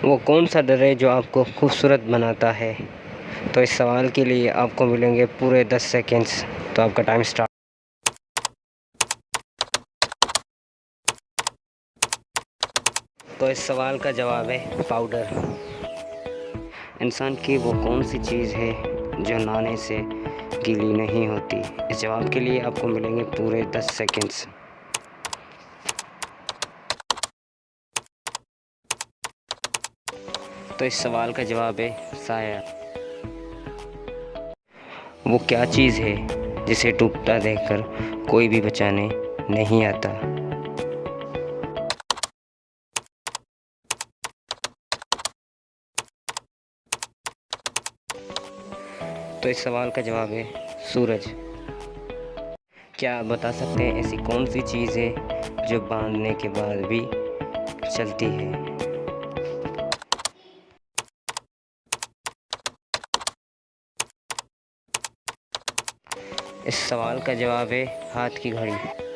वो कौन सा डर है जो आपको खूबसूरत बनाता है? तो इस सवाल के लिए आपको मिलेंगे पूरे 10 सेकंड्स। तो आपका टाइम स्टार्ट। तो इस सवाल का जवाब है पाउडर। इंसान की वो कौन सी चीज़ है जो नहाने से गीली नहीं होती? इस जवाब के लिए आपको मिलेंगे पूरे 10 सेकंड्स। तो इस सवाल का जवाब है साया। वो क्या चीज़ है जिसे टूटता देखकर कोई भी बचाने नहीं आता? तो इस सवाल का जवाब है सूरज। क्या आप बता सकते हैं ऐसी कौन सी चीज़ है जो बांधने के बाद भी चलती है? इस सवाल का जवाब है हाथ की घड़ी।